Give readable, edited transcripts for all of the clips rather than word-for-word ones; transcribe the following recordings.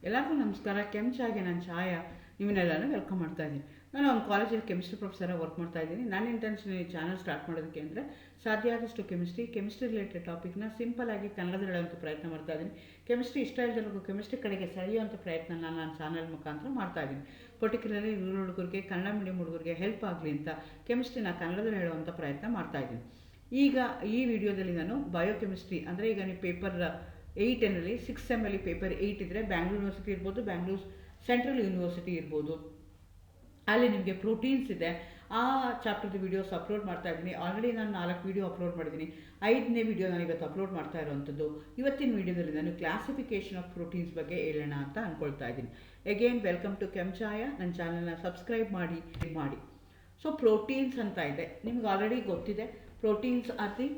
ಎಲ್ಲರಿಗೂ ನಮಸ್ಕಾರ. ಕೆಂಚಾಗೆ ನಾನು ಛಾಯಾ ಇವನ್ನೆಲ್ಲನೂ ವೆಲ್ಕಮ್ ಮಾಡ್ತಾ ಇದ್ದೀನಿ. ನಾನು ಒಂದು ಕಾಲೇಜಲ್ಲಿ ಕೆಮಿಸ್ಟ್ರಿ ಪ್ರೊಫೆಸರಾಗಿ ವರ್ಕ್ ಮಾಡ್ತಾ ಇದ್ದೀನಿ. ನನ್ನ ಇಂಟೆನ್ಷನ್ ಈ ಚಾನಲ್ ಸ್ಟಾರ್ಟ್ ಮಾಡೋದಕ್ಕೆ ಅಂದರೆ ಸಾಧ್ಯ ಆದಷ್ಟು ಕೆಮಿಸ್ಟ್ರಿ ರಿಲೇಟೆಡ್ ಟಾಪಿಕ್ನ ಸಿಂಪಲಾಗಿ ಕನ್ನಡದಲ್ಲಿ ಹೇಳೋಂಥ ಪ್ರಯತ್ನ ಮಾಡ್ತಾ ಇದ್ದೀನಿ. ಕೆಮಿಸ್ಟ್ರಿ ಇಷ್ಟ ಇಲ್ಲದವ್ರಿಗೂ ಕೆಮಿಸ್ಟ್ರಿ ಕಡೆಗೆ ಸೆಳೆಯುವಂಥ ಪ್ರಯತ್ನ ನಾನು ಚಾನಲ್ ಮುಖಾಂತರ ಮಾಡ್ತಾ ಇದ್ದೀನಿ. ಪರ್ಟಿಕ್ಯುಲರ್ಲಿ ರೂರಲ್ ಹುಡುಗರಿಗೆ, ಕನ್ನಡ ಮೀಡಿಯಂ ಹುಡುಗರಿಗೆ ಹೆಲ್ಪ್ ಆಗಲಿ ಅಂತ ಕೆಮಿಸ್ಟ್ರಿನ ಕನ್ನಡದಲ್ಲಿ ಹೇಳುವಂಥ ಪ್ರಯತ್ನ ಮಾಡ್ತಾ ಇದ್ದೀನಿ. ಈಗ ಈ ವಿಡಿಯೋದಲ್ಲಿ ನಾನು ಬಯೋಕೆಮಿಸ್ಟ್ರಿ ಅಂದರೆ ಈಗ ನೀವು ಪೇಪರ್ 8ನಲ್ಲಿ 6 ಪೇಪರ್ 8 ಇದ್ದರೆ ಬ್ಯಾಂಗ್ಳೂರ್ ಯೂನಿವರ್ಸಿಟಿ ಇರ್ಬೋದು, ಬ್ಯಾಂಗ್ಳೂರ್ ಸೆಂಟ್ರಲ್ ಯೂನಿವರ್ಸಿಟಿ ಇರ್ಬೋದು, ಅಲ್ಲಿ ನಿಮಗೆ ಪ್ರೋಟೀನ್ಸ್ ಇದೆ. ಆ ಚಾಪ್ಟರ್ದು ವೀಡಿಯೋಸ್ ಅಪ್ಲೋಡ್ ಮಾಡ್ತಾ ಇದ್ದೀನಿ. ಆಲ್ರೆಡಿ ನಾನು 4 ವೀಡಿಯೋ ಅಪ್ಲೋಡ್ ಮಾಡಿದ್ದೀನಿ. 5ನೇ ವೀಡಿಯೋ ನಾನು ಇವತ್ತು ಅಪ್ಲೋಡ್ ಮಾಡ್ತಾ ಇರೋವಂಥದ್ದು. ಇವತ್ತಿನ ವೀಡಿಯೋದಲ್ಲಿ ನಾನು ಕ್ಲಾಸಿಫಿಕೇಷನ್ ಆಫ್ ಪ್ರೋಟೀನ್ಸ್ ಬಗ್ಗೆ ಹೇಳೋಣ ಅಂತ ಅಂದ್ಕೊಳ್ತಾ ಇದ್ದೀನಿ. Again welcome to Kenchaya. ನನ್ನ ಚಾನಲ್ನ ಸಬ್ಸ್ಕ್ರೈಬ್ ಮಾಡಿ. ಸೊ ಪ್ರೋಟೀನ್ಸ್ ಅಂತ ಇದೆ, ನಿಮ್ಗೆ ಆಲ್ರೆಡಿ ಗೊತ್ತಿದೆ. ಪ್ರೋಟೀನ್ಸ್ ಆರ್ ದಿ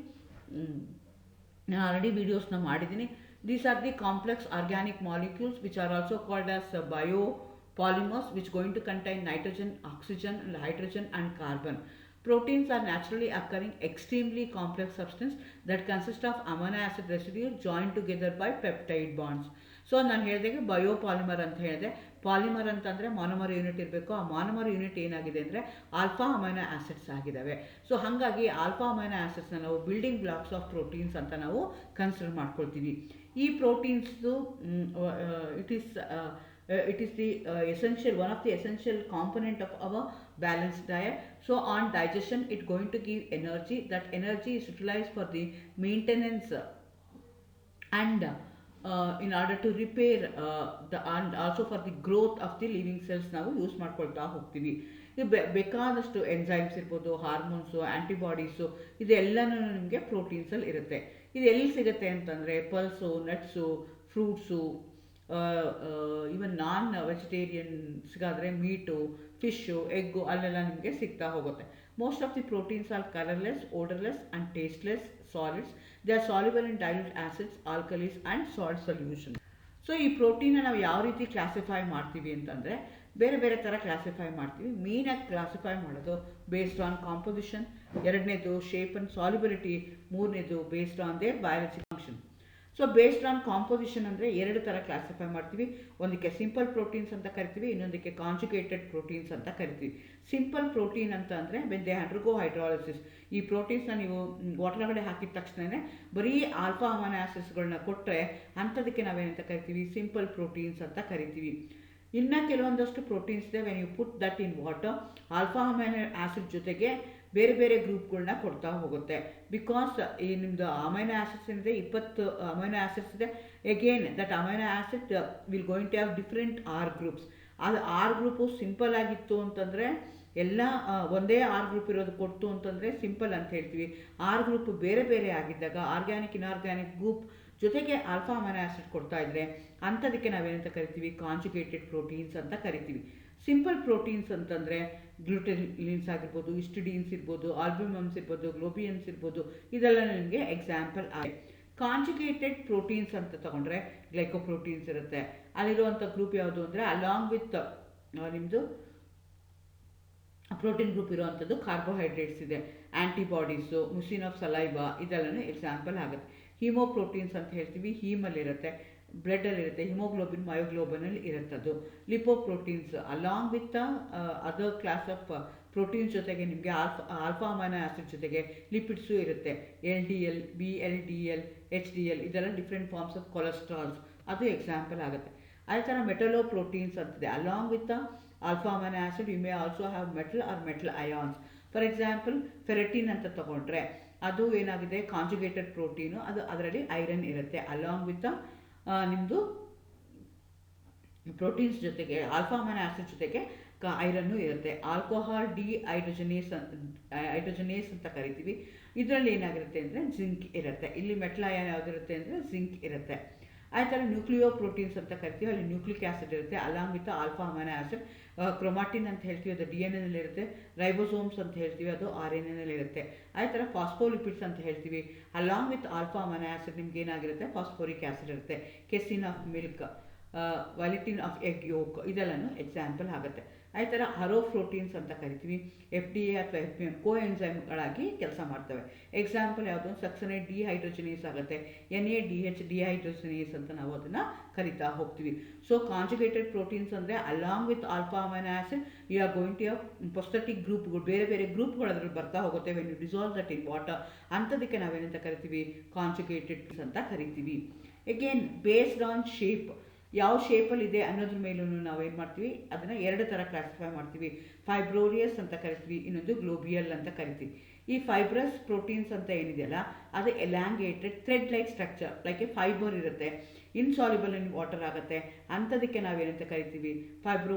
ನಾನು ಆಲ್ರೆಡಿ ವೀಡಿಯೋಸ್ನ ಮಾಡಿದ್ದೀನಿ. These are the complex organic molecules which are also called as biopolymers, which going to contain nitrogen, oxygen, and hydrogen and carbon. Proteins are naturally occurring extremely complex substance that consist of amino acid residues joined together by peptide bonds. So ನಾನು ಹೇಳಿದಾಗೆ biopolymer ಅಂತ ಹೇಳಿದೆ. Polymer ಅಂತಂದರೆ monomer unit ಇರಬೇಕು. ಆ monomer unit ಏನಾಗಿದೆ ಅಂದರೆ alpha amino acids ಆಗಿದ್ದಾವೆ. ಸೊ ಹಾಗಾಗಿ ಆಲ್ಫಾ ಅಮೈನೋ ಆ್ಯಸಿಡ್ಸ್ನ ನಾವು ಬಿಲ್ಡಿಂಗ್ ಬ್ಲಾಕ್ಸ್ ಆಫ್ ಪ್ರೋಟೀನ್ಸ್ ಅಂತ ನಾವು ಕನ್ಸಿಡರ್ ಮಾಡ್ಕೊಳ್ತೀವಿ. ಈ ಪ್ರೋಟೀನ್ಸ್ದು it is the essential, one of the essential component of our balanced diet. So on digestion it going to give energy. That energy is utilized for the maintenance and in order to repair and also for the growth of the living cells ನಾವು use ಮಾಡ್ಕೊಳ್ತಾ ಹೋಗ್ತೀವಿ. ಇದು ಬೇಕಾದಷ್ಟು enzymes ಇರ್ಬೋದು, hormones, antibodies, ಇದೆಲ್ಲನೂ ನಿಮಗೆ ಪ್ರೋಟೀನ್ಸಲ್ಲಿ ಇರುತ್ತೆ. ಇದು ಎಲ್ಲಿ ಸಿಗುತ್ತೆ ಅಂತಂದರೆ pulse, nuts, fruits, even non ವೆಜಿಟೇರಿಯನ್ಸ್ಗಾದರೆ ಮೀಟು, ಫಿಶ್ಶು, ಎಗ್ಗು ಅಲ್ಲೆಲ್ಲ ನಿಮಗೆ ಸಿಗ್ತಾ ಹೋಗುತ್ತೆ. Most of the proteins are colourless, odourless and tasteless solids. They are soluble in dilute acids, alkalis and salt solution. So ಈ ಪ್ರೋಟೀನ್ನ ನಾವು ಯಾವ ರೀತಿ ಕ್ಲಾಸಿಫೈ ಮಾಡ್ತೀವಿ ಅಂತಂದರೆ ಬೇರೆ ಬೇರೆ ಥರ ಕ್ಲಾಸಿಫೈ ಮಾಡ್ತೀವಿ. ಮೇಯ್ನಾಗಿ ಕ್ಲಾಸಿಫೈ ಮಾಡೋದು ಬೇಸ್ಡ್ ಆನ್ ಕಾಂಪೋಸಿಷನ್, ಎರಡನೇದು ಶೇಪ್ ಆ್ಯಂಡ್ ಸಾಲ್ಯುಬಿಲಿಟಿ, ಮೂರನೇದು based on their biological function. So based on composition ಅಂದರೆ 2 ಥರ ಕ್ಲಾಸಿಫೈ ಮಾಡ್ತೀವಿ. ಒಂದಕ್ಕೆ ಸಿಂಪಲ್ ಪ್ರೋಟೀನ್ಸ್ ಅಂತ ಕರಿತೀವಿ, ಇನ್ನೊಂದಕ್ಕೆ ಕಾಂಜುಗೇಟೆಡ್ ಪ್ರೋಟೀನ್ಸ್ ಅಂತ ಕರಿತೀವಿ. ಸಿಂಪಲ್ ಪ್ರೋಟೀನ್ ಅಂತ ಅಂದರೆ ವೆನ್ ದೇ ಅಂಡರ್ಗೋ ಹೈಡ್ರಾಲಿಸಿಸ್. ಈ ಪ್ರೋಟೀನ್ಸ್ನ ನೀವು ವಾಟರ್ಗಡೆ ಹಾಕಿದ ತಕ್ಷಣವೇ ಬರೀ ಆಲ್ಫಾ ಅಮೈನೋ ಆ್ಯಸಿಡ್ಸ್ಗಳನ್ನ ಕೊಟ್ಟರೆ ಅಂಥದಕ್ಕೆ ನಾವೇನಂತ ಕರಿತೀವಿ, ಸಿಂಪಲ್ ಪ್ರೋಟೀನ್ಸ್ ಅಂತ ಕರಿತೀವಿ. ಇನ್ನು ಕೆಲವೊಂದಷ್ಟು ಪ್ರೋಟೀನ್ಸ್ ಇದೆ, when you put that in water, alpha amino acid ಜೊತೆಗೆ ಬೇರೆ ಬೇರೆ ಗ್ರೂಪ್ಗಳನ್ನ ಕೊಡ್ತಾ ಹೋಗುತ್ತೆ. ಬಿಕಾಸ್ ಈ ನಿಮ್ಮದು ಅಮೈನೋ ಆ್ಯಸಿಡ್ಸ್ ಏನಿದೆ 20 ಅಮೈನೋ ಆ್ಯಸಿಡ್ಸ್ ಇದೆ. Again that amino acid will going to have different R groups. ಅದು ಆರ್ ಗ್ರೂಪು ಸಿಂಪಲ್ ಆಗಿತ್ತು ಅಂತಂದರೆ ಎಲ್ಲ ಒಂದೇ ಆರ್ ಗ್ರೂಪ್ ಇರೋದು ಕೊಡ್ತು ಅಂತಂದರೆ ಸಿಂಪಲ್ ಅಂತ ಹೇಳ್ತೀವಿ. ಆರ್ ಗ್ರೂಪ್ ಬೇರೆ ಬೇರೆ ಆಗಿದ್ದಾಗ ಆರ್ಗ್ಯಾನಿಕ್, ಇನ್ಆರ್ಗ್ಯಾನಿಕ್ ಗ್ರೂಪ್ ಜೊತೆಗೆ ಆಲ್ಫಾ ಅಮೈನೋ ಆ್ಯಸಿಡ್ ಕೊಡ್ತಾ ಇದ್ದರೆ ಅಂಥದಕ್ಕೆ ನಾವೇನಂತ ಕರಿತೀವಿ, ಕಾಂಜುಗೇಟೆಡ್ ಪ್ರೋಟೀನ್ಸ್ ಅಂತ ಕರಿತೀವಿ. ಸಿಂಪಲ್ ಪ್ರೋಟೀನ್ಸ್ ಅಂತಂದರೆ ಗ್ಲೂಟೆಲಿನ್ಸ್ ಆಗಿರ್ಬೋದು, ಹಿಸ್ಟಿಡೀನ್ಸ್ ಇರ್ಬೋದು, ಆಲ್ಬ್ಯೂಮನ್ಸ್ ಇರ್ಬೋದು, ಗ್ಲೋಬಿಯನ್ಸ್ ಇರ್ಬೋದು, ಇದೆಲ್ಲ ನಿಮಗೆ ಎಕ್ಸಾಂಪಲ್ ಆಗಿದೆ. ಕಾಂಜುಗೇಟೆಡ್ ಪ್ರೋಟೀನ್ಸ್ ಅಂತ ತಗೊಂಡ್ರೆ ಗ್ಲೈಕೋಪ್ರೋಟೀನ್ಸ್ ಇರುತ್ತೆ. ಅಲ್ಲಿರುವಂಥ ಗ್ರೂಪ್ ಯಾವುದು ಅಂದರೆ ಅಲಾಂಗ್ ವಿತ್ ನಿಮ್ಮದು ಪ್ರೋಟೀನ್ ಗ್ರೂಪ್ ಇರುವಂಥದ್ದು ಕಾರ್ಬೋಹೈಡ್ರೇಟ್ಸ್ ಇದೆ, ಆ್ಯಂಟಿಬಾಡೀಸು, ಮುಸಿನ್ ಆಫ್ ಸಲೈವಾ, ಇದೆಲ್ಲನೂ ಎಕ್ಸಾಂಪಲ್ ಆಗುತ್ತೆ. ಹೀಮೋಪ್ರೋಟೀನ್ಸ್ ಅಂತ ಹೇಳ್ತೀವಿ, ಹೀಮಲ್ಲಿರುತ್ತೆ, ಬ್ಲಡ್ಡಲ್ಲಿರುತ್ತೆ, ಹಿಮೋಗ್ಲೋಬಿನ್, ಮಯೋಗ್ಲೋಬಿನಲ್ಲಿ ಇರುತ್ತದು. Lipoproteins along with other class of proteins ಜೊತೆಗೆ ನಿಮಗೆ ಆಲ್ಫಾ ಅಮೈನೋ ಆ್ಯಸಿಡ್ ಜೊತೆಗೆ ಲಿಪಿಡ್ಸು ಇರುತ್ತೆ. LDL, VLDL, HDL, ಇದೆಲ್ಲ ಡಿಫ್ರೆಂಟ್ ಫಾರ್ಮ್ಸ್ ಆಫ್ ಕೊಲೆಸ್ಟ್ರಾಲ್ಸ್, ಅದು ಎಕ್ಸಾಂಪಲ್ ಆಗುತ್ತೆ. ಅದೇ ಥರ ಮೆಟಲೋಪ್ರೋಟೀನ್ಸ್ ಅಂತಿದೆ. Along with alpha amino acid you may also have metal or metal ions. For example ಫೆರಟಿನ್ ಅಂತ ತಗೊಂಡ್ರೆ ಅದು ಏನಾಗಿದೆ, ಕಾಂಜುಗೇಟೆಡ್ ಪ್ರೋಟೀನು, ಅದು ಅದರಲ್ಲಿ ಐರನ್ ಇರುತ್ತೆ. ಅಲಾಂಗ್ ವಿತ್ ನಿಮ್ಮದು ಪ್ರೋಟೀನ್ಸ್ ಜೊತೆಗೆ ಆಲ್ಫಾ ಅಮೈನೋ ಆ್ಯಸಿಡ್ ಜೊತೆಗೆ ಐರನ್ನು ಇರುತ್ತೆ. ಆಲ್ಕೋಹಾಲ್ ಹೈಡ್ರೋಜನೇಸ್ ಅಂತ ಕರಿತೀವಿ. ಇದರಲ್ಲಿ ಏನಾಗಿರುತ್ತೆ ಅಂದರೆ ಜಿಂಕ್ ಇರುತ್ತೆ. ಇಲ್ಲಿ ಮೆಟಲ್ ಅಯಾನ್ ಯಾವುದಿರುತ್ತೆ ಅಂದರೆ ಜಿಂಕ್ ಇರುತ್ತೆ. ಅದೇ ಥರ ನ್ಯೂಕ್ಲಿಯೋ ಪ್ರೋಟೀನ್ಸ್ ಅಂತ ಕರಿತೀವಿ, ಅಲ್ಲಿ ನ್ಯೂಕ್ಲಿಕ್ ಆ್ಯಸಿಡ್ ಇರುತ್ತೆ along with alpha amino acid. Chromatin ಅಂತ ಹೇಳ್ತೀವಿ, ಅದು DNA ಇರುತ್ತೆ. ರೈಬೋಸೋಮ್ಸ್ ಅಂತ ಹೇಳ್ತೀವಿ, ಅದು RNA ಇರುತ್ತೆ. ಅದೇ ಥರ ಫಾಸ್ಫೋಲಿಪಿಡ್ಸ್ ಅಂತ ಹೇಳ್ತೀವಿ, along with alpha amino acid ನಿಮ್ಗೆ ಏನಾಗಿರುತ್ತೆ, ಫಾಸ್ಫೋರಿಕ್ ಆ್ಯಸಿಡ್ ಇರುತ್ತೆ. ಕೆಸಿನ್ ಆಫ್ ಮಿಲ್ಕ್, ವೈಲಿಟಿನ್ ಆಫ್ ಎಗ್ ಯೋಕ್, ಇದೆಲ್ಲನೂ ಎಕ್ಸಾಂಪಲ್ ಆಗುತ್ತೆ. ಅದೇ ಥರ ಹರೋ ಪ್ರೋಟೀನ್ಸ್ ಅಂತ ಕರಿತೀವಿ. ಎಫ್ ಡಿ ಎ ಅಥವಾ ಎಫ್ ಬಿ ಎಮ್ ಕೋ ಎಂಜೈಮ್ಗಳಾಗಿ ಕೆಲಸ ಮಾಡ್ತವೆ. ಎಕ್ಸಾಂಪಲ್ ಯಾವುದು, ಸಕ್ಸನೇಟ್ ಡಿಹೈಡ್ರೋಜನೇಸ್ ಆಗುತ್ತೆ, N A D H dehydrogenase ಅಂತ ನಾವು ಅದನ್ನು ಕರಿತಾ ಹೋಗ್ತೀವಿ. ಸೊ ಕಾಂಜುಗೇಟೆಡ್ ಪ್ರೋಟೀನ್ಸ್ ಅಂದರೆ along with alpha amino acid you are going to ಪೊಸ್ಟಟಿಕ್ ಗ್ರೂಪ್ಗಳು, ಬೇರೆ ಬೇರೆ ಗ್ರೂಪ್ಗಳು ಅದ್ರಲ್ಲಿ ಬರ್ತಾ ಹೋಗುತ್ತೆ. When you dissolve that in water, ಅಂಥದಕ್ಕೆ ನಾವೇನಂತ ಕರಿತೀವಿ, ಕಾಂಜುಗೇಟೆಡ್ ಅಂತ ಕರಿತೀವಿ. ಎಗೇನ್ ಬೇಸ್ಡ್ ಆನ್ ಶೇಪ್, ಯಾವ ಶೇಪಲ್ಲಿ ಇದೆ ಅನ್ನೋದ್ರ ಮೇಲೂ ನಾವೇನು ಮಾಡ್ತೀವಿ, ಅದನ್ನು ಎರಡು ಥರ ಕ್ಲಾಸಿಫೈ ಮಾಡ್ತೀವಿ. ಫೈಬ್ರೋರಿಯಸ್ ಅಂತ ಕರಿತೀವಿ, ಇನ್ನೊಂದು ಗ್ಲೋಬಿಯಲ್ ಅಂತ ಕರಿತೀವಿ. ಈ ಫೈಬ್ರಸ್ ಪ್ರೋಟೀನ್ಸ್ ಅಂತ ಏನಿದೆಯಲ್ಲ, ಅದು elongated thread like structure, like A fibre ಇರುತ್ತೆ, ಇನ್ಸಾಲ್ಯುಬಲ್ ಇನ್ ವಾಟರ್ ಆಗುತ್ತೆ. ಅಂಥದಕ್ಕೆ ನಾವೇನಂತ ಕರಿತೀವಿ,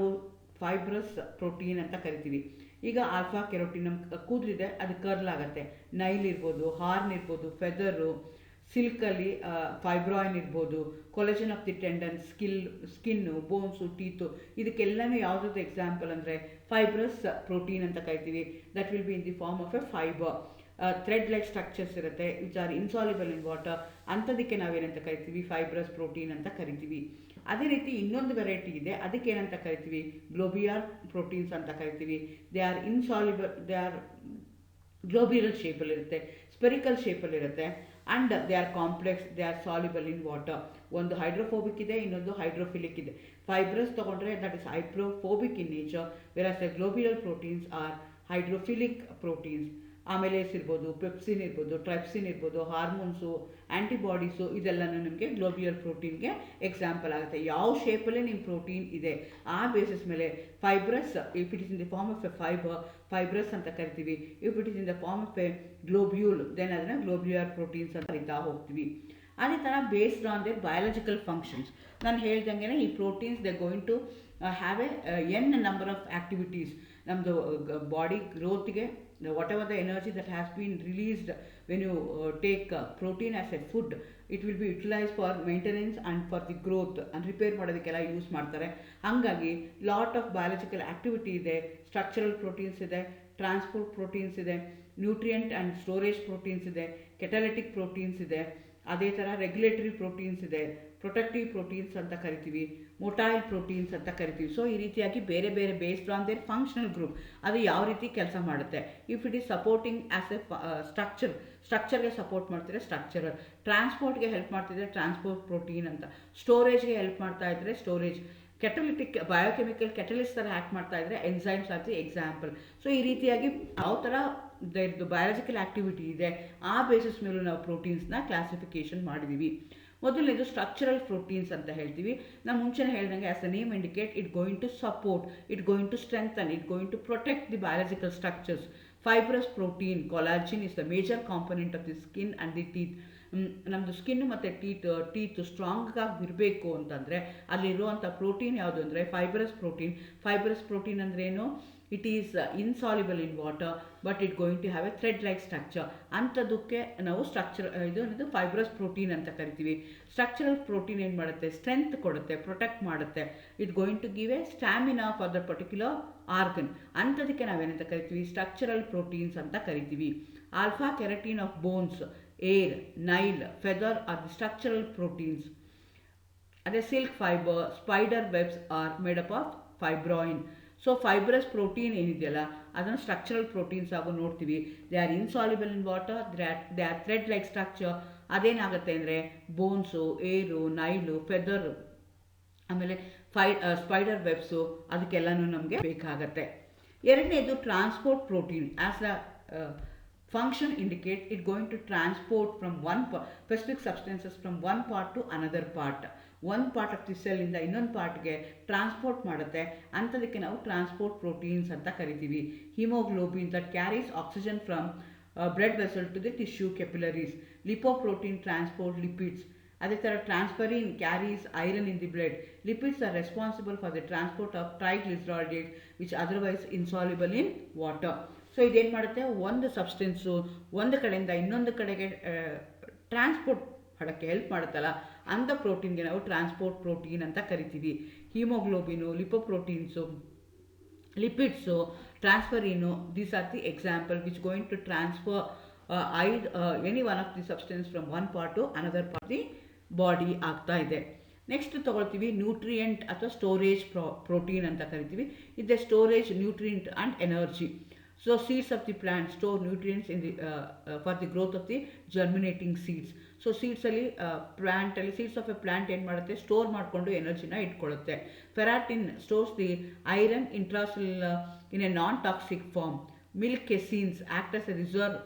ಫೈಬ್ರಸ್ ಪ್ರೋಟೀನ್ ಅಂತ ಕರಿತೀವಿ. ಈಗ ಆಲ್ಫಾ ಕೆರೋಟಿನ್, ನಮ್ಮ ಕೂದಲಿದೆ ಅದು ಕರ್ಲ್ ಆಗುತ್ತೆ, ನೈಲ್ ಇರ್ಬೋದು, ಹಾರ್ನ್ ಇರ್ಬೋದು, ಫೆದರು, ಸಿಲ್ಕಲ್ಲಿ ಫೈಬ್ರಾಯಿನ್ ಇರ್ಬೋದು, collagen of the tendon, skin, bones, teeth, ಇದಕ್ಕೆಲ್ಲನೂ ಯಾವುದಾದ್ರು ಎಕ್ಸಾಂಪಲ್ ಅಂದರೆ ಫೈಬ್ರಸ್ ಪ್ರೋಟೀನ್ ಅಂತ ಕರಿತೀವಿ. That will be in the form of a fibre. Thread like structures ಇರುತ್ತೆ which are insoluble in water, ಅಂಥದಕ್ಕೆ ನಾವೇನಂತ ಕರಿತೀವಿ, ಫೈಬ್ರಸ್ ಪ್ರೋಟೀನ್ ಅಂತ ಕರಿತೀವಿ. ಅದೇ ರೀತಿ ಇನ್ನೊಂದು ವೆರೈಟಿ ಇದೆ, ಅದಕ್ಕೆ ಏನಂತ ಕರಿತೀವಿ, ಗ್ಲೋಬಿಯಾರ್ ಪ್ರೋಟೀನ್ಸ್ ಅಂತ ಕರಿತೀವಿ. They are insoluble, they are globular ಶೇಪಲ್ಲಿರುತ್ತೆ, ಸ್ಪೆರಿಕಲ್ ಶೇಪಲ್ಲಿರುತ್ತೆ, and they are complex, they are soluble in water. ಒಂದು ಹೈಡ್ರೋಫೋಬಿಕ್ ಇದೆ, ಇನ್ನೊಂದು ಹೈಡ್ರೋಫಿಲಿಕ್ ಇದೆ. ಫೈಬ್ರಸ್ ತೊಗೊಂಡ್ರೆ that is hydrophobic in nature, whereas the globular proteins are hydrophilic proteins. Amylase ಇರ್ಬೋದು, pepsin ಇರ್ಬೋದು, ಟ್ರೈಪ್ಸಿನ್ ಇರ್ಬೋದು, ಹಾರ್ಮೋನ್ಸು, ಆ್ಯಂಟಿಬಾಡೀಸು, ಇದೆಲ್ಲನೂ ನಿಮಗೆ ಗ್ಲೋಬ್ಯುಲರ್ ಪ್ರೋಟೀನ್ಗೆ ಎಕ್ಸಾಂಪಲ್ ಆಗುತ್ತೆ. ಯಾವ ಶೇಪಲ್ಲಿ ನಿಮ್ಮ ಪ್ರೋಟೀನ್ ಇದೆ ಆ ಬೇಸಿಸ್ ಮೇಲೆ fibrous, if it is in the form of a fibre, fibrous ಅಂತ ಕರಿತೀವಿ. If it is in the form of a globule, then ಅದನ್ನು ಗ್ಲೋಬ್ಯುಲರ್ ಪ್ರೋಟೀನ್ಸ್ ಅಂತ ಕರಿತಾ ಹೋಗ್ತೀವಿ. ಅದೇ ಥರ based on their biological functions, ನಾನು ಹೇಳ್ದಂಗೆ ಈ proteins they going to have an number of activities. ನಮ್ಮದು ಬಾಡಿ ಗ್ರೋತ್ಗೆ whatever the energy that has been released when you take protein as a food, it will be utilized for maintenance and for the growth and repair ಮಾಡೋದಕ್ಕೆಲ್ಲ use ಮಾಡ್ತಾರೆ. ಹಾಗಾಗಿ lot of biological activity ಇದೆ. Structural proteins ಇದೆ, transport proteins ಇದೆ, nutrient and storage proteins ಇದೆ, catalytic proteins ಇದೆ, ಅದೇ ಥರ ರೆಗ್ಯುಲೇಟರಿ ಪ್ರೋಟೀನ್ಸ್ ಇದೆ, ಪ್ರೊಟೆಕ್ಟಿವ್ ಪ್ರೋಟೀನ್ಸ್ ಅಂತ ಕರಿತೀವಿ, ಮೊಟೈಲ್ ಪ್ರೋಟೀನ್ಸ್ ಅಂತ ಕರಿತೀವಿ. ಸೊ ಈ ರೀತಿಯಾಗಿ ಬೇರೆ ಬೇರೆ based on their functional group ಅದು ಯಾವ ರೀತಿ ಕೆಲಸ ಮಾಡುತ್ತೆ. If it is supporting as a ಸ್ಟ್ರಕ್ಚರ್ಗೆ ಸಪೋರ್ಟ್ ಮಾಡ್ತಿದ್ರೆ ಸ್ಟ್ರಕ್ಚರಲ್, ಟ್ರಾನ್ಸ್ಪೋರ್ಟ್ಗೆ ಹೆಲ್ಪ್ ಮಾಡ್ತಿದ್ರೆ ಟ್ರಾನ್ಸ್ಪೋರ್ಟ್ ಪ್ರೋಟೀನ್ ಅಂತ, ಸ್ಟೋರೇಜ್ಗೆ ಹೆಲ್ಪ್ ಮಾಡ್ತಾ ಇದ್ದರೆ ಸ್ಟೋರೇಜ್, ಕೆಟಲಿಟಿಕ್ ಬಯೋಕೆಮಿಕಲ್ ಕೆಟಲಿಸ್ಟ್ ಥರ ಆ್ಯಕ್ಟ್ ಮಾಡ್ತಾ ಇದ್ದರೆ ಎನ್ಸೈಮ್ಸ್ ಆಗಿ ಎಕ್ಸಾಂಪಲ್. ಸೊ ಈ ರೀತಿಯಾಗಿ ಯಾವ ಥರ ಇದರದ್ದು ಬಯಾಲಜಿಕಲ್ ಆ್ಯಕ್ಟಿವಿಟಿ ಇದೆ ಆ ಬೇಸಿಸ್ ಮೇಲೂ ನಾವು ಪ್ರೋಟೀನ್ಸ್ನ ಕ್ಲಾಸಿಫಿಕೇಷನ್ ಮಾಡಿದ್ದೀವಿ. ಮೊದಲನೇದು ಸ್ಟ್ರಕ್ಚರಲ್ ಪ್ರೋಟೀನ್ಸ್ ಅಂತ ಹೇಳ್ತೀವಿ. ನಾನು ಮುಂಚೆನೇ ಹೇಳ್ದಂಗೆ as the name indicate, it going to support, it going to strengthen, it going to protect the biological structures. Fibrous protein, collagen is the major component of the skin and the teeth. ನಮ್ಮದು skin ಮತ್ತು teeth ಸ್ಟ್ರಾಂಗಾಗಿ ಇರಬೇಕು ಅಂತಂದರೆ ಅಲ್ಲಿರುವಂಥ protein ಯಾವುದು ಅಂದರೆ fibrous protein. Fibrous protein ಅಂದ್ರೇನು, it is insoluble in water but it going to have a thread like structure. ಅಂಥದಕ್ಕೆ ನಾವು ಇದು ಫೈಬ್ರಸ್ ಪ್ರೋಟೀನ್ ಅಂತ ಕರಿತೀವಿ. ಸ್ಟ್ರಕ್ಚರಲ್ ಪ್ರೋಟೀನ್ ಏನು ಮಾಡುತ್ತೆ, ಸ್ಟ್ರೆಂತ್ ಕೊಡುತ್ತೆ, ಪ್ರೊಟೆಕ್ಟ್ ಮಾಡುತ್ತೆ. It going to give a stamina for the particular organ. ಅಂಥದಕ್ಕೆ ನಾವೇನಂತ ಕರಿತೀವಿ, ಸ್ಟ್ರಕ್ಚರಲ್ ಪ್ರೋಟೀನ್ಸ್ ಅಂತ ಕರಿತೀವಿ. Alpha keratin of bones, hair, nail, feather are the structural proteins. ಅದೇ silk fibre, spider webs are made up of fibroin. So fibrous protein ಏನಿದೆಯಲ್ಲ ಅದನ್ನು structural proteins ಆಗೋ ನೋಡ್ತೀವಿ. They are insoluble in water, they are thread like structure. ಅದೇನಾಗುತ್ತೆ ಅಂದರೆ ಬೋನ್ಸು, ಏರು, Nile, ಫೆದರು, ಆಮೇಲೆ spider ವೆಬ್ಸು, ಅದಕ್ಕೆಲ್ಲನೂ ನಮಗೆ ಬೇಕಾಗತ್ತೆ. ಎರಡನೇದು transport protein. As a function indicate it going to transport from specific substances from one part to another part. one part of the cell ಇಂದ ಇನ್ನೊಂದು ಪಾರ್ಟ್ಗೆ transport ಮಾಡುತ್ತೆ. ಅಂಥದಕ್ಕೆ ನಾವು ಟ್ರಾನ್ಸ್ಪೋರ್ಟ್ ಪ್ರೋಟೀನ್ಸ್ ಅಂತ ಕರಿತೀವಿ. Haemoglobin that carries oxygen from blood vessel to the tissue capillaries. Lipoprotein transport lipids. ಅದೇ ಥರ transferrin carries iron in the blood. Lipids are responsible for the transport of triglycerides which otherwise insoluble in water. So ಇದೇನು ಮಾಡುತ್ತೆ, ಒಂದು substance ಒಂದು ಕಡೆಯಿಂದ ಇನ್ನೊಂದು ಕಡೆಗೆ transport ಮಾಡೋಕ್ಕೆ ಹೆಲ್ಪ್ ಮಾಡುತ್ತಲ್ಲ ಅಂಥ ಪ್ರೋಟೀನ್ಗೆ ನಾವು ಟ್ರಾನ್ಸ್ಪೋರ್ಟ್ ಪ್ರೋಟೀನ್ ಅಂತ ಕರಿತೀವಿ. Haemoglobin, lipoproteins, lipids, transferrin, these are the example which going to transfer any one of the substance from one part to another part the body ಆಗ್ತಾ ಇದೆ. ನೆಕ್ಸ್ಟ್ ತೊಗೊಳ್ತೀವಿ ನ್ಯೂಟ್ರಿಯೆಂಟ್ ಅಥವಾ storage protein ಅಂತ ಕರಿತೀವಿ. ಇದೆ storage nutrient and energy. So seeds of the plant store nutrients in the for the growth of the germinating seeds. So ಸೀಡ್ಸಲ್ಲಿ ಪ್ಲಾಂಟಲ್ಲಿ seeds of a plant ಏನು ಮಾಡುತ್ತೆ, ಸ್ಟೋರ್ ಮಾಡಿಕೊಂಡು ಎನರ್ಜಿನ ಇಟ್ಕೊಳ್ಳುತ್ತೆ. Ferritin stores the iron intracellular in a non toxic form. Milk caseins act as a reserve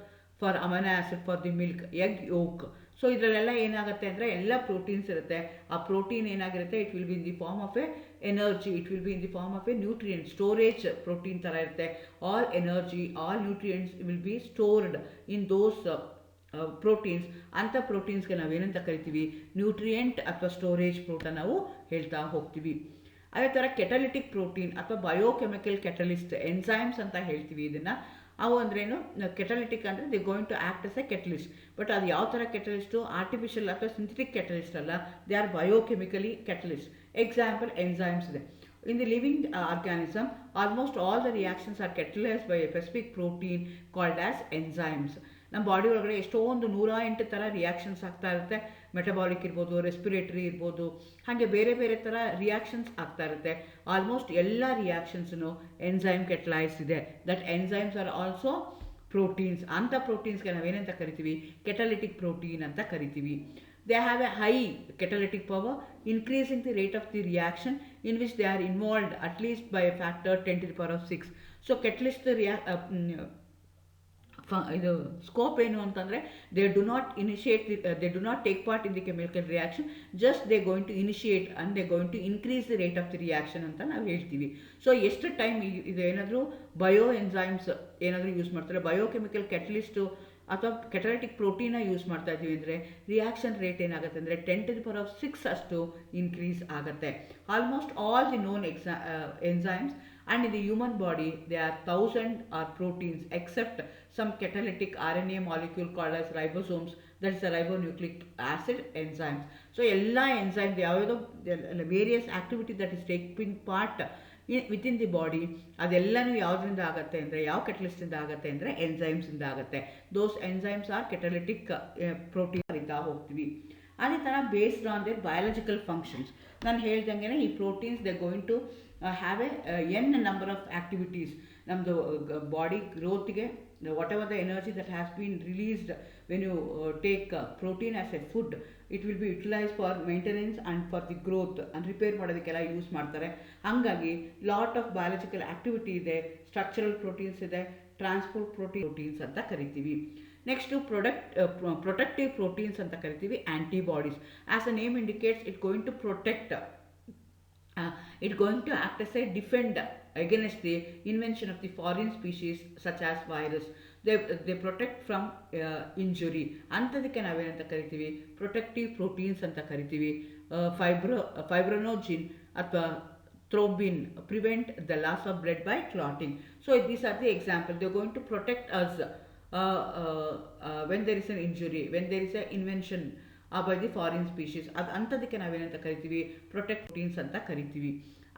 for amino acid for the milk egg yolk. So ಇದರಲ್ಲೆಲ್ಲ ಏನಾಗುತ್ತೆ ಅಂದರೆ ಎಲ್ಲ ಪ್ರೋಟೀನ್ಸ್ ಇರುತ್ತೆ. ಆ ಪ್ರೋಟೀನ್ ಏನಾಗಿರುತ್ತೆ, it will be in the form of a energy, it will be in the form of a nutrient storage protein ಥರ ಇರುತ್ತೆ. All energy all nutrients will be stored in those proteins. ಅಂಥ ಪ್ರೋಟೀನ್ಸ್ಗೆ ನಾವೇನಂತ ಕರಿತೀವಿ, nutrient ಅಥವಾ storage protein ನಾವು ಹೇಳ್ತಾ ಹೋಗ್ತೀವಿ. ಅದೇ ಥರ ಕೆಟಲಿಟಿಕ್ ಪ್ರೋಟೀನ್ ಅಥವಾ ಬಯೋಕೆಮಿಕಲ್ ಕೆಟಲಿಸ್ಟ್ ಎನ್ಸೈಮ್ಸ್ ಅಂತ ಹೇಳ್ತೀವಿ ಇದನ್ನು. ಅವು ಅಂದ್ರೇನು, ಕೆಟಲಿಟಿಕ್ ಅಂದರೆ the going to act as a catalyst. But ಅದು ಯಾವ ಥರ ಕೆಟಲಿಸ್ಟು, ಆರ್ಟಿಫಿಷಿಯಲ್ ಅಥವಾ ಸಿಂಥೆಟಿಕ್ ಕೆಟಲಿಸ್ಟ್ ಅಲ್ಲ, they are biochemically catalyst. Example enzymes ಇದೆ. In the living organism, almost all the reactions are catalyzed by a specific protein called as enzymes. ನಮ್ಮ body ಒಳಗಡೆ ಎಷ್ಟೊಂದು 108 ಥರ ರಿಯಾಕ್ಷನ್ಸ್ ಆಗ್ತಾ ಇರುತ್ತೆ. ಮೆಟಬಾಲಿಕ್ ಇರ್ಬೋದು, ರೆಸ್ಪಿರೇಟರಿ ಇರ್ಬೋದು, ಹಾಗೆ ಬೇರೆ ಬೇರೆ ಥರ ರಿಯಾಕ್ಷನ್ಸ್ ಆಗ್ತಾ ಇರುತ್ತೆ. ಆಲ್ಮೋಸ್ಟ್ ಎಲ್ಲ ರಿಯಾಕ್ಷನ್ಸೂ ಎನ್ಸೈಮ್ ಕೆಟಲೈಸ್ಡ್ ಇದೆ. That enzymes are also proteins. ಅಂಥ ಪ್ರೋಟೀನ್ಸ್ಗೆ ನಾವೇನಂತ ಕರಿತೀವಿ, ಕೆಟಲಿಟಿಕ್ ಪ್ರೋಟೀನ್ ಅಂತ ಕರಿತೀವಿ. They have a high catalytic power, increasing the rate of the reaction in which they are involved at least by a factor 10 to the power of 6. So catalyst ಇದು scope ಏನು ಅಂತಂದರೆ, they do not take part in the chemical reaction, just they going to initiate and they going to increase the rate of the reaction ಅಂತ ನಾವು ಹೇಳ್ತೀವಿ. So ಎಷ್ಟು time ಇದು ಏನಾದರೂ bio enzymes ಏನಾದರೂ ಯೂಸ್ ಮಾಡ್ತಾರೆ, ಬಯೋಕೆಮಿಕಲ್ ಕೆಟಲಿಸ್ಟು ಅಥವಾ ಕೆಟಲಿಟಿಕ್ ಪ್ರೋಟೀನ use ಮಾಡ್ತಾ ಇದ್ದೀವಿ ಅಂದರೆ ರಿಯಾಕ್ಷನ್ ರೇಟ್ ಏನಾಗುತ್ತೆ ಅಂದರೆ 10 to the power of 6 ಅಷ್ಟು ಇನ್ಕ್ರೀಸ್ ಆಗುತ್ತೆ. Almost all the known enzymes and in the human body there are 1000 are proteins except some catalytic RNA molecule called as ribosomes, that is the ribonucleic acid enzymes. So ಎಲ್ಲ enzymes ಯಾವುದೋ various activity that is taking part within the body, ಅದೆಲ್ಲನೂ ಯಾವುದರಿಂದ ಆಗುತ್ತೆ ಅಂದರೆ, ಯಾವ ಕೆಟಲಿಸ್ಟಿಂದ ಆಗುತ್ತೆ ಅಂದರೆ ಎಂಜೈಮ್ಸಿಂದ ಆಗುತ್ತೆ. Those enzymes are catalytic protein ಇಂದ ಹೋಗ್ತೀವಿ. ಅದೇ ಥರ based on their biological functions. ನಾನು ಹೇಳ್ದಂಗೆ ಈ proteins they going to have an number of activities. ನಮ್ಮದು ಬಾಡಿ ಗ್ರೋತ್ಗೆ whatever the energy that has been released when you take protein as a food, it will be utilise for maintenance and for the growth and repair ಮಾಡೋದಕ್ಕೆಲ್ಲ use ಮಾಡ್ತಾರೆ. ಹಾಗಾಗಿ lot of biological activity ಇದೆ. Structural proteins ಇದೆ, transport proteins ಅಂತ ಕರಿತೀವಿ. Next protective proteins ಅಂತ ಕರಿತೀವಿ, antibodies. As a name indicates, it going to protect, it going to act as a defend against the invention of the foreign species such as virus. They protect from injury. ಅಂಥದಕ್ಕೆ ನಾವೇನಂತ ಕರಿತೀವಿ, protective proteins ಅಂತ ಕರಿತೀವಿ. ಫೈಬ್ರೊನೋಜಿನ್ ಅಥವಾ ಥ್ರೋಬಿನ್ prevent the loss of blood by clotting. So these are the examples. They are going to protect us when there is an injury, when there is an invention by the foreign species. ಅದು ಅಂಥದಕ್ಕೆ ನಾವೇನಂತ ಕರಿತೀವಿ, protect proteins ಅಂತ ಕರಿತೀವಿ.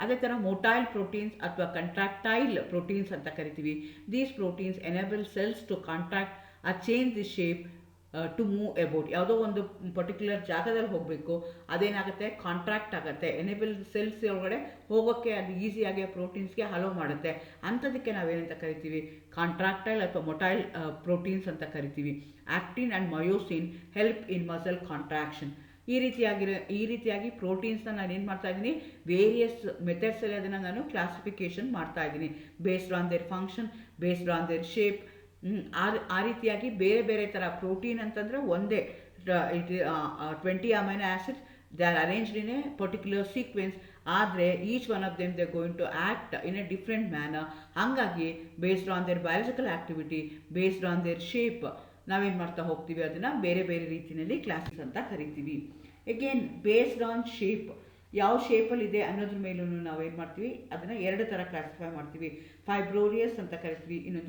ಅದೇ ಥರ motile proteins ಅಥವಾ ಕಂಟ್ರಾಕ್ಟೈಲ್ proteins ಅಂತ ಕರಿತೀವಿ. These proteins enable cells to contract or change the shape to move about. ಯಾವುದೋ ಒಂದು ಪರ್ಟಿಕ್ಯುಲರ್ ಜಾಗದಲ್ಲಿ ಹೋಗಬೇಕು, ಅದೇನಾಗುತ್ತೆ, ಕಾಂಟ್ರಾಕ್ಟ್ ಆಗುತ್ತೆ. ಎನೇಬಲ್ ಸೆಲ್ಸ್ ಒಳಗಡೆ ಹೋಗೋಕ್ಕೆ ಅದು ಈಸಿಯಾಗಿ ಪ್ರೋಟೀನ್ಸ್ಗೆ ಹಲೋ ಮಾಡುತ್ತೆ. ಅಂಥದಕ್ಕೆ ನಾವೇನಂತ ಕರಿತೀವಿ, ಕಾಂಟ್ರಾಕ್ಟೈಲ್ ಅಥವಾ ಮೊಟೈಲ್ ಪ್ರೋಟೀನ್ಸ್ ಅಂತ ಕರಿತೀವಿ. Actin and myosin help in muscle contraction. ಈ ರೀತಿಯಾಗಿ ಪ್ರೋಟೀನ್ಸ್ನ ನಾನು ಏನು ಮಾಡ್ತಾ ಇದ್ದೀನಿ, ವೇರಿಯಸ್ ಮೆಥಡ್ಸಲ್ಲಿ ಅದನ್ನು ನಾನು ಕ್ಲಾಸಿಫಿಕೇಷನ್ ಮಾಡ್ತಾ ಇದ್ದೀನಿ. Based on their function, based on their shape. ಆ ರೀತಿಯಾಗಿ ಬೇರೆ ಬೇರೆ ಥರ ಪ್ರೋಟೀನ್ ಅಂತಂದರೆ ಒಂದೇ 20 amino acids, they are arranged in a particular sequence. ಆದರೆ each one of them they going to act in a different manner. ಹಾಗಾಗಿ based on their biological activity, based on their shape, ನಾವೇನು ಮಾಡ್ತಾ ಹೋಗ್ತೀವಿ, ಅದನ್ನು ಬೇರೆ ಬೇರೆ ರೀತಿಯಲ್ಲಿ ಕ್ಲಾಸಸ್ ಅಂತ ಕರಿತೀವಿ. ಎಗೇನ್ ಬೇಸ್ಡ್ ಆನ್ ಶೇಪ್, ಯಾವ ಶೇಪಲ್ಲಿದೆ ಅನ್ನೋದ್ರ ಮೇಲೂ ನಾವೇನು ಮಾಡ್ತೀವಿ, ಅದನ್ನು 2 ಥರ ಕ್ಲಾಸಿಫೈ ಮಾಡ್ತೀವಿ. ಫೈಬ್ರೋರಿಯಸ್ ಅಂತ ಕರಿತೀವಿ, ಇನ್ನೊಂದು